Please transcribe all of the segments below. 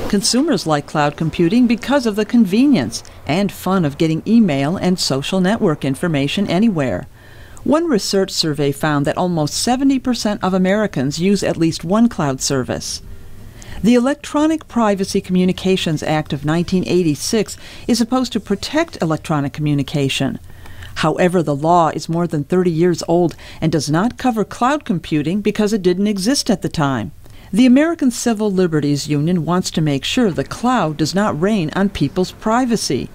Consumers like cloud computing because of the convenience and fun of getting email and social network information anywhere. One research survey found that almost 70% of Americans use at least one cloud service. The Electronic Privacy Communications Act of 1986 is supposed to protect electronic communication. However, the law is more than 30 years old and does not cover cloud computing because it didn't exist at the time. The American Civil Liberties Union wants to make sure the cloud does not reign on people's privacy.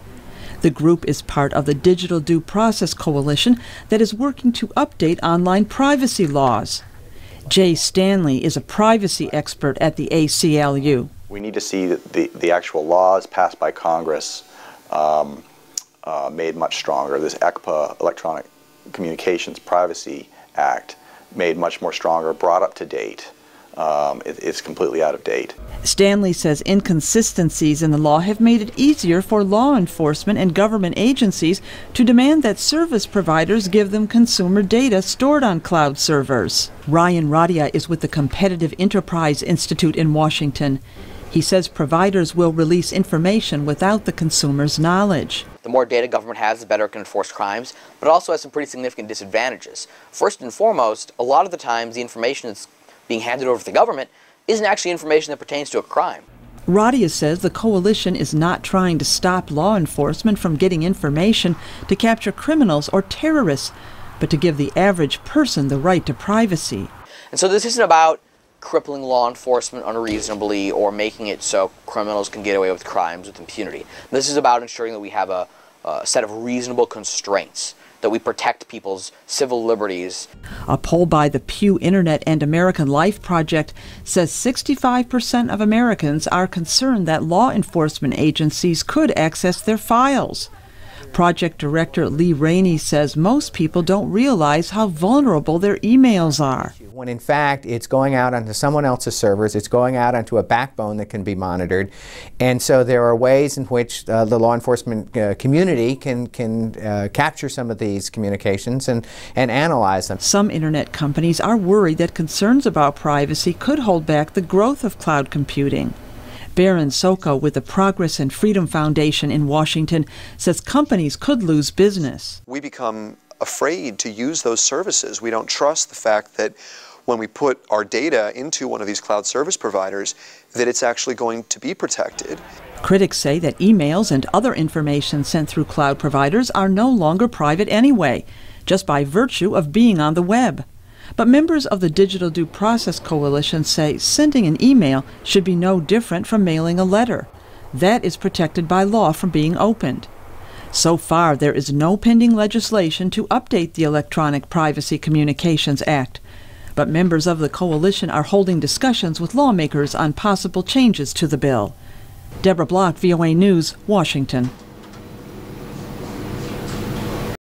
The group is part of the Digital Due Process Coalition that is working to update online privacy laws. Jay Stanley is a privacy expert at the ACLU. We need to see the actual laws passed by Congress made much stronger. This ECPA, Electronic Communications Privacy Act, made much more stronger, brought up to date. It's completely out of date. Stanley says inconsistencies in the law have made it easier for law enforcement and government agencies to demand that service providers give them consumer data stored on cloud servers. Ryan Radia is with the Competitive Enterprise Institute in Washington. He says providers will release information without the consumer's knowledge. The more data government has, the better it can enforce crimes, but it also has some pretty significant disadvantages. First and foremost, a lot of the times the information that's being handed over to the government isn't actually information that pertains to a crime. Radia says the coalition is not trying to stop law enforcement from getting information to capture criminals or terrorists, but to give the average person the right to privacy. And so this isn't about crippling law enforcement unreasonably or making it so criminals can get away with crimes with impunity. This is about ensuring that we have a set of reasonable constraints, that we protect people's civil liberties. A poll by the Pew Internet and American Life Project says 65% of Americans are concerned that law enforcement agencies could access their files. Project Director Lee Rainey says most people don't realize how vulnerable their emails are. When in fact it's going out onto someone else's servers, it's going out onto a backbone that can be monitored, and so there are ways in which the law enforcement community can capture some of these communications and analyze them. Some internet companies are worried that concerns about privacy could hold back the growth of cloud computing. Baron Soko with the Progress and Freedom Foundation in Washington says companies could lose business. We become afraid to use those services. We don't trust the fact that when we put our data into one of these cloud service providers, that it's actually going to be protected. Critics say that emails and other information sent through cloud providers are no longer private anyway, just by virtue of being on the web. But members of the Digital Due Process Coalition say sending an email should be no different from mailing a letter. That is protected by law from being opened. So far, there is no pending legislation to update the Electronic Privacy Communications Act. But members of the coalition are holding discussions with lawmakers on possible changes to the bill. Deborah Block, VOA News, Washington.